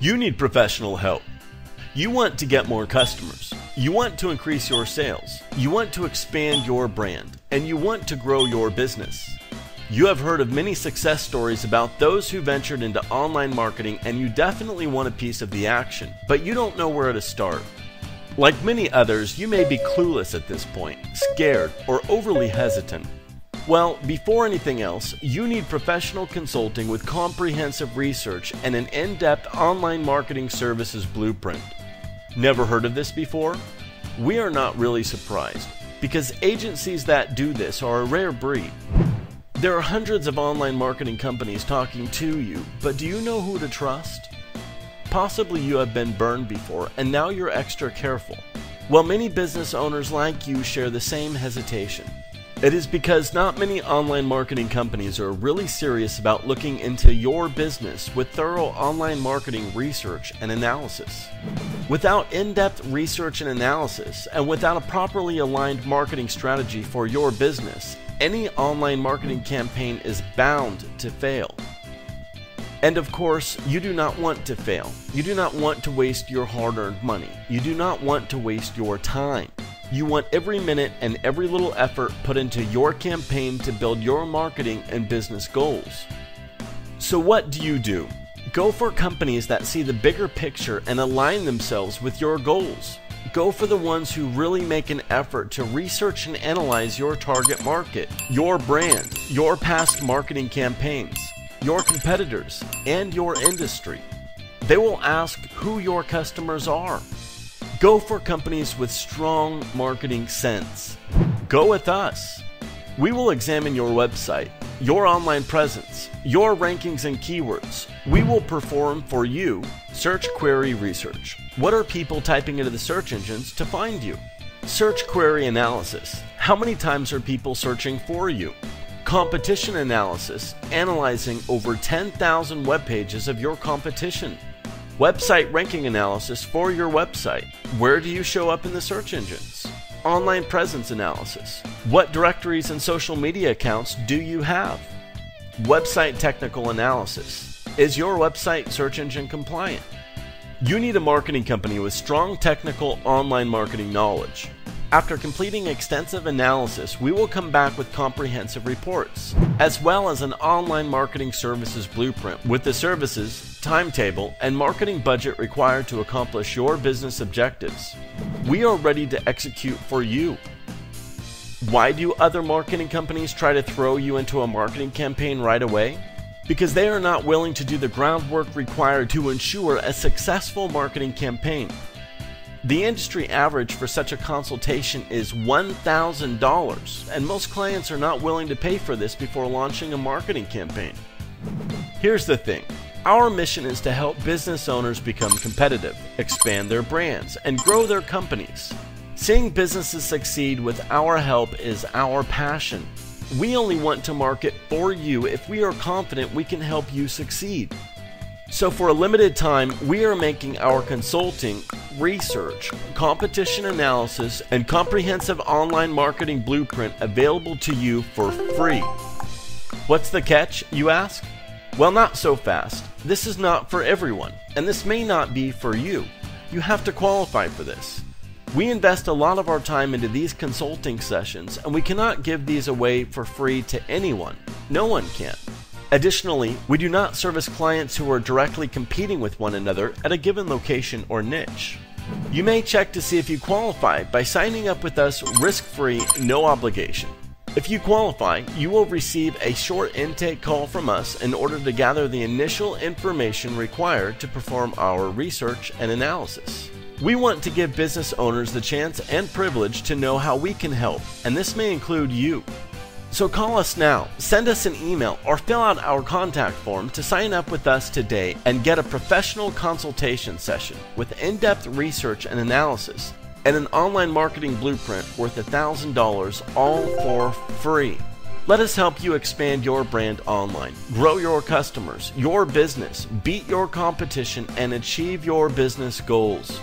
You need professional help. You want to get more customers. You want to increase your sales. You want to expand your brand. And you want to grow your business. You have heard of many success stories about those who ventured into online marketing, and you definitely want a piece of the action, but you don't know where to start. Like many others, you may be clueless at this point, scared, or overly hesitant. Well, before anything else, you need professional consulting with comprehensive research and an in-depth online marketing services blueprint. Never heard of this before? We are not really surprised, because agencies that do this are a rare breed. There are hundreds of online marketing companies talking to you, but do you know who to trust? Possibly you have been burned before, and now you're extra careful. Well, many business owners like you share the same hesitation. It is because not many online marketing companies are really serious about looking into your business with thorough online marketing research and analysis. Without in-depth research and analysis, and without a properly aligned marketing strategy for your business, any online marketing campaign is bound to fail. And of course, you do not want to fail. You do not want to waste your hard-earned money. You do not want to waste your time. You want every minute and every little effort put into your campaign to build your marketing and business goals. So what do? Go for companies that see the bigger picture and align themselves with your goals. Go for the ones who really make an effort to research and analyze your target market, your brand, your past marketing campaigns, your competitors, and your industry. They will ask who your customers are. Go for companies with strong marketing sense. Go with us. We will examine your website, your online presence, your rankings and keywords. We will perform for you search query research. What are people typing into the search engines to find you? Search query analysis. How many times are people searching for you? Competition analysis, analyzing over 10,000 web pages of your competition. Website ranking analysis for your website. Where do you show up in the search engines? Online presence analysis. What directories and social media accounts do you have? Website technical analysis. Is your website search engine compliant? You need a marketing company with strong technical online marketing knowledge. After completing extensive analysis, we will come back with comprehensive reports, as well as an online marketing services blueprint with the services, timetable, and marketing budget required to accomplish your business objectives. We are ready to execute for you. Why do other marketing companies try to throw you into a marketing campaign right away? Because they are not willing to do the groundwork required to ensure a successful marketing campaign. The industry average for such a consultation is $1,000, and most clients are not willing to pay for this before launching a marketing campaign. Here's the thing. Our mission is to help business owners become competitive, expand their brands, and grow their companies. Seeing businesses succeed with our help is our passion. We only want to market for you if we are confident we can help you succeed. So for a limited time, we are making our consulting, research, competition analysis, and comprehensive online marketing blueprint available to you for free. What's the catch, you ask? Well, not so fast. This is not for everyone, and this may not be for you. You have to qualify for this. We invest a lot of our time into these consulting sessions, and we cannot give these away for free to anyone. No one can. Additionally, we do not service clients who are directly competing with one another at a given location or niche. You may check to see if you qualify by signing up with us risk-free, no obligation. If you qualify, you will receive a short intake call from us in order to gather the initial information required to perform our research and analysis. We want to give business owners the chance and privilege to know how we can help, and this may include you. So call us now, send us an email, or fill out our contact form to sign up with us today and get a professional consultation session with in-depth research and analysis and an online marketing blueprint worth $1,000, all for free. Let us help you expand your brand online, grow your customers, your business, beat your competition, and achieve your business goals.